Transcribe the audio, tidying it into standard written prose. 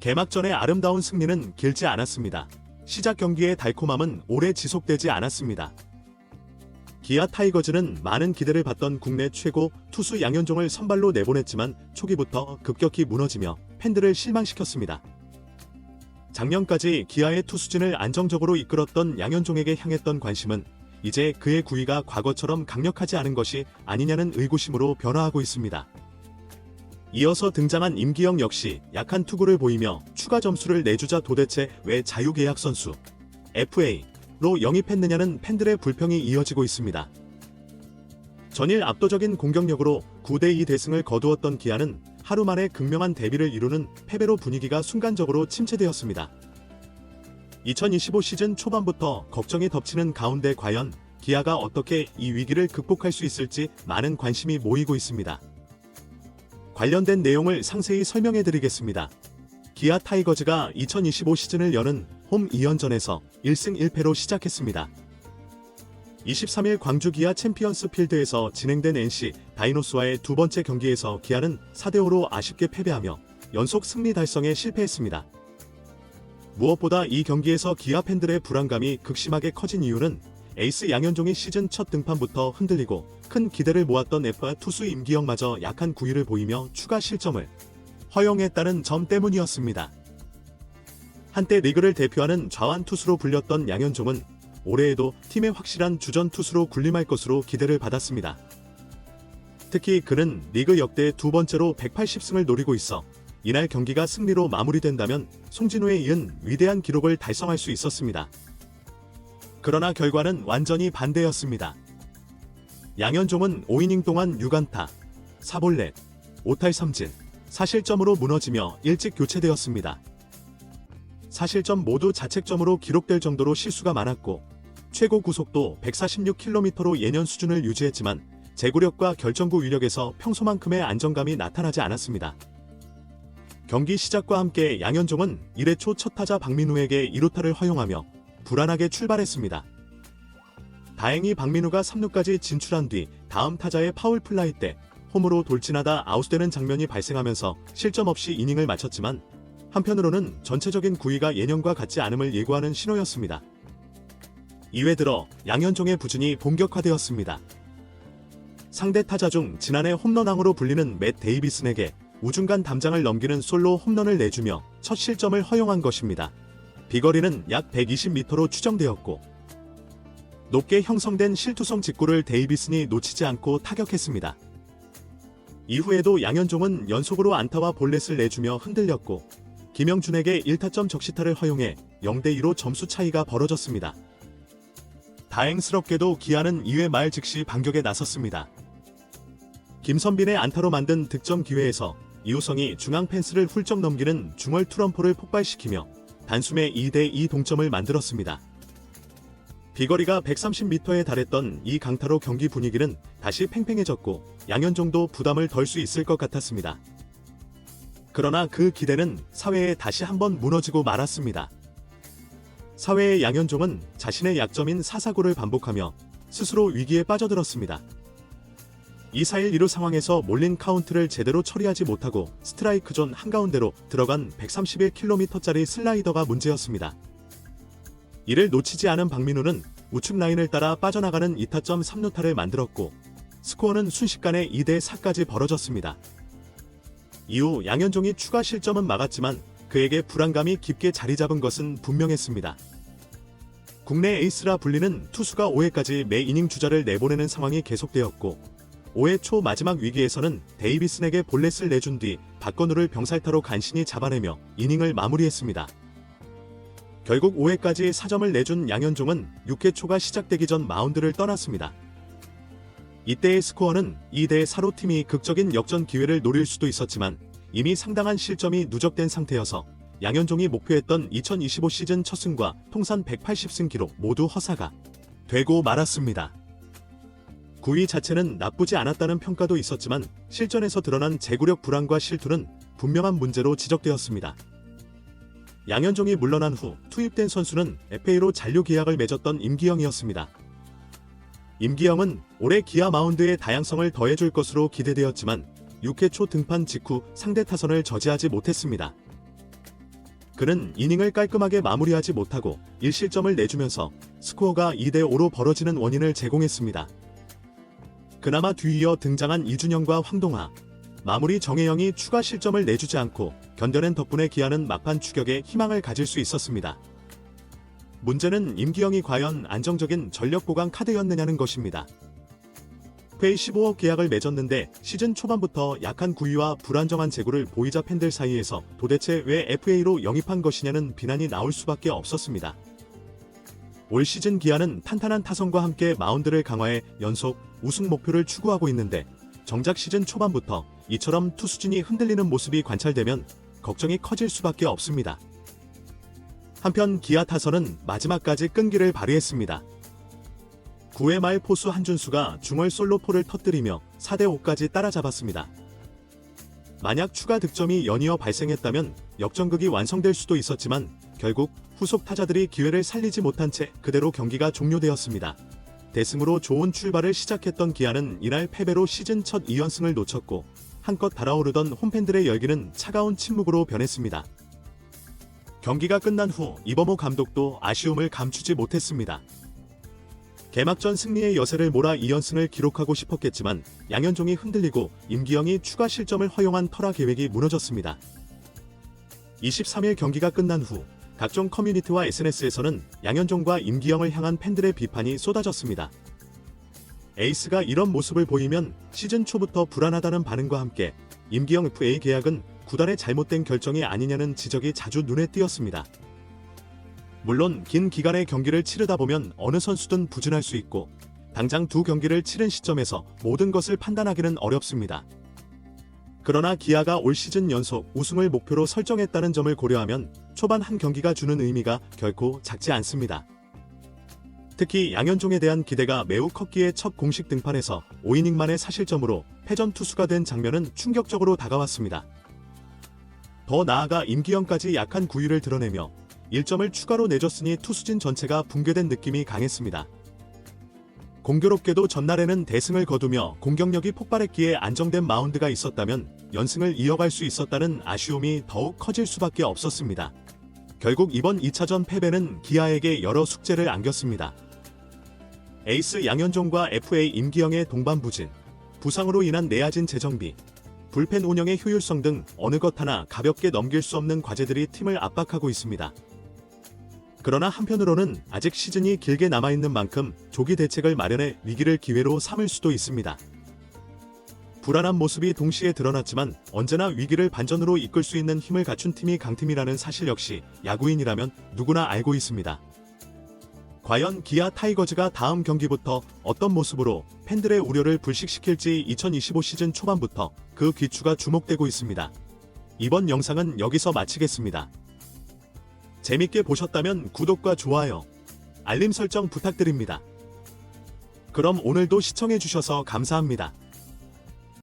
개막전의 아름다운 승리는 길지 않았습니다. 시작 경기의 달콤함은 오래 지속되지 않았습니다. 기아 타이거즈는 많은 기대를 받던 국내 최고 투수 양현종을 선발로 내보냈지만 초기부터 급격히 무너지며 팬들을 실망시켰습니다. 작년까지 기아의 투수진을 안정적으로 이끌었던 양현종에게 향했던 관심은 이제 그의 구위가 과거처럼 강력하지 않은 것이 아니냐는 의구심으로 변화하고 있습니다. 이어서 등장한 임기영 역시 약한 투구를 보이며 추가 점수를 내주자 도대체 왜 자유계약 선수 FA로 영입했느냐는 팬들의 불평이 이어지고 있습니다. 전일 압도적인 공격력으로 9대2 대승을 거두었던 기아는 하루 만에 극명한 대비를 이루는 패배로 분위기가 순간적으로 침체되었습니다. 2025 시즌 초반부터 걱정이 덮치는 가운데 과연 기아가 어떻게 이 위기를 극복할 수 있을지 많은 관심이 모이고 있습니다. 관련된 내용을 상세히 설명해드리겠습니다. 기아 타이거즈가 2025 시즌을 여는 홈 2연전에서 1승 1패로 시작했습니다. 23일 광주 기아 챔피언스 필드에서 진행된 NC 다이노스와의 두 번째 경기에서 기아는 4대5로 아쉽게 패배하며 연속 승리 달성에 실패했습니다. 무엇보다 이 경기에서 기아 팬들의 불안감이 극심하게 커진 이유는 에이스 양현종이 시즌 첫 등판부터 흔들리고 큰 기대를 모았던 FA 투수 임기영마저 약한 구위를 보이며 추가 실점을 허용했다는 점 때문이었습니다. 한때 리그를 대표하는 좌완 투수로 불렸던 양현종은 올해에도 팀의 확실한 주전 투수로 군림할 것으로 기대를 받았습니다. 특히 그는 리그 역대 두 번째로 180승을 노리고 있어 이날 경기가 승리로 마무리된다면 송진우에 이은 위대한 기록을 달성할 수 있었습니다. 그러나 결과는 완전히 반대였습니다. 양현종은 5이닝 동안 6안타, 4볼넷, 5탈3진, 4실점으로 무너지며 일찍 교체되었습니다. 4실점 모두 자책점으로 기록될 정도로 실수가 많았고 최고 구속도 146km로 예년 수준을 유지했지만 제구력과 결정구 위력에서 평소만큼의 안정감이 나타나지 않았습니다. 경기 시작과 함께 양현종은 1회 초 첫 타자 박민우에게 2루타를 허용하며 불안하게 출발했습니다. 다행히 박민우가 3루까지 진출한 뒤 다음 타자의 파울 플라이 때 홈으로 돌진하다 아웃되는 장면이 발생하면서 실점 없이 이닝을 마쳤지만 한편으로는 전체적인 구위가 예년과 같지 않음을 예고하는 신호였습니다. 2회 들어 양현종의 부진이 본격화되었습니다. 상대 타자 중 지난해 홈런왕으로 불리는 맷 데이비슨에게 우중간 담장을 넘기는 솔로 홈런을 내주며 첫 실점을 허용한 것입니다. 비거리는 약 120m로 추정되었고 높게 형성된 실투성 직구를 데이비슨이 놓치지 않고 타격했습니다. 이후에도 양현종은 연속으로 안타와 볼넷을 내주며 흔들렸고 김영준에게 1타점 적시타를 허용해 0대2로 점수 차이가 벌어졌습니다. 다행스럽게도 기아는 2회 말 즉시 반격에 나섰습니다. 김선빈의 안타로 만든 득점 기회에서 이우성이 중앙 펜스를 훌쩍 넘기는 중얼 투런포를 폭발시키며 단숨에 2대2 동점을 만들었습니다. 비거리가 130m에 달했던 이 강타로 경기 분위기는 다시 팽팽해졌고 양현종도 부담을 덜 수 있을 것 같았습니다. 그러나 그 기대는 4회에 다시 한번 무너지고 말았습니다. 4회의 양현종은 자신의 약점인 사사구를 반복하며 스스로 위기에 빠져들었습니다. 2-4-1 2루 상황에서 몰린 카운트를 제대로 처리하지 못하고 스트라이크 존 한가운데로 들어간 131km짜리 슬라이더가 문제였습니다. 이를 놓치지 않은 박민우는 우측 라인을 따라 빠져나가는 2타점 3루타를 만들었고 스코어는 순식간에 2대4까지 벌어졌습니다. 이후 양현종이 추가 실점은 막았지만 그에게 불안감이 깊게 자리 잡은 것은 분명했습니다. 국내 에이스라 불리는 투수가 5회까지 매 이닝 주자를 내보내는 상황이 계속되었고 5회 초 마지막 위기에서는 데이비슨에게 볼넷을 내준 뒤 박건우를 병살타로 간신히 잡아내며 이닝을 마무리했습니다. 결국 5회까지 4점을 내준 양현종은 6회 초가 시작되기 전 마운드를 떠났습니다. 이때의 스코어는 2대4로 팀이 극적인 역전 기회를 노릴 수도 있었지만 이미 상당한 실점이 누적된 상태여서 양현종이 목표했던 2025 시즌 첫 승과 통산 180승 기록 모두 허사가 되고 말았습니다. 구위 자체는 나쁘지 않았다는 평가도 있었지만 실전에서 드러난 제구력 불안과 실투는 분명한 문제로 지적되었습니다. 양현종이 물러난 후 투입된 선수는 FA로 잔류 계약을 맺었던 임기영이었습니다. 임기영은 올해 기아 마운드의 다양성을 더해줄 것으로 기대되었지만 6회 초 등판 직후 상대 타선을 저지하지 못했습니다. 그는 이닝을 깔끔하게 마무리하지 못하고 1실점을 내주면서 스코어가 2대5로 벌어지는 원인을 제공했습니다. 그나마 뒤이어 등장한 이준영과 황동하, 마무리 정혜영이 추가 실점을 내주지 않고 견뎌낸 덕분에 기아는 막판 추격에 희망을 가질 수 있었습니다. 문제는 임기영이 과연 안정적인 전력 보강 카드였느냐는 것입니다. FA 15억 계약을 맺었는데 시즌 초반부터 약한 구위와 불안정한 제구를 보이자 팬들 사이에서 도대체 왜 FA로 영입한 것이냐는 비난이 나올 수밖에 없었습니다. 올 시즌 기아는 탄탄한 타선과 함께 마운드를 강화해 연속 우승 목표를 추구하고 있는데 정작 시즌 초반부터 이처럼 투수진이 흔들리는 모습이 관찰되면 걱정이 커질 수밖에 없습니다. 한편 기아 타선은 마지막까지 끈기를 발휘했습니다. 9회 말 포수 한준수가 중월 솔로포를 터뜨리며 4대5까지 따라잡았습니다. 만약 추가 득점이 연이어 발생했다면 역전극이 완성될 수도 있었지만 결국 후속 타자들이 기회를 살리지 못한 채 그대로 경기가 종료되었습니다. 대승으로 좋은 출발을 시작했던 기아는 이날 패배로 시즌 첫 2연승을 놓쳤고 한껏 달아오르던 홈팬들의 열기는 차가운 침묵으로 변했습니다. 경기가 끝난 후 이범호 감독도 아쉬움을 감추지 못했습니다. 개막전 승리의 여세를 몰아 2연승을 기록하고 싶었겠지만 양현종이 흔들리고 임기영이 추가 실점을 허용한 터라 계획이 무너졌습니다. 23일 경기가 끝난 후 각종 커뮤니티와 SNS에서는 양현종과 임기영을 향한 팬들의 비판이 쏟아졌습니다. 에이스가 이런 모습을 보이면 시즌 초부터 불안하다는 반응과 함께 임기영 FA 계약은 구단의 잘못된 결정이 아니냐는 지적이 자주 눈에 띄었습니다. 물론 긴 기간의 경기를 치르다 보면 어느 선수든 부진할 수 있고 당장 두 경기를 치른 시점에서 모든 것을 판단하기는 어렵습니다. 그러나 기아가 올 시즌 연속 우승을 목표로 설정했다는 점을 고려하면 초반 한 경기가 주는 의미가 결코 작지 않습니다. 특히 양현종에 대한 기대가 매우 컸기에 첫 공식 등판에서 5이닝 만에 사실점으로 패전 투수가 된 장면은 충격적으로 다가왔습니다. 더 나아가 임기영까지 약한 구위를 드러내며 1점을 추가로 내줬으니 투수진 전체가 붕괴된 느낌이 강했습니다. 공교롭게도 전날에는 대승을 거두며 공격력이 폭발했기에 안정된 마운드가 있었다면 연승을 이어갈 수 있었다는 아쉬움이 더욱 커질 수밖에 없었습니다. 결국 이번 2차전 패배는 기아에게 여러 숙제를 안겼습니다. 에이스 양현종과 FA 임기영의 동반부진, 부상으로 인한 내야진 재정비, 불펜 운영의 효율성 등 어느 것 하나 가볍게 넘길 수 없는 과제들이 팀을 압박하고 있습니다. 그러나 한편으로는 아직 시즌이 길게 남아있는 만큼 조기 대책을 마련해 위기를 기회로 삼을 수도 있습니다. 불안한 모습이 동시에 드러났지만 언제나 위기를 반전으로 이끌 수 있는 힘을 갖춘 팀이 강팀이라는 사실 역시 야구인이라면 누구나 알고 있습니다. 과연 기아 타이거즈가 다음 경기부터 어떤 모습으로 팬들의 우려를 불식시킬지 2025 시즌 초반부터 그 귀추가 주목되고 있습니다. 이번 영상은 여기서 마치겠습니다. 재밌게 보셨다면 구독과 좋아요, 알림 설정 부탁드립니다. 그럼 오늘도 시청해주셔서 감사합니다.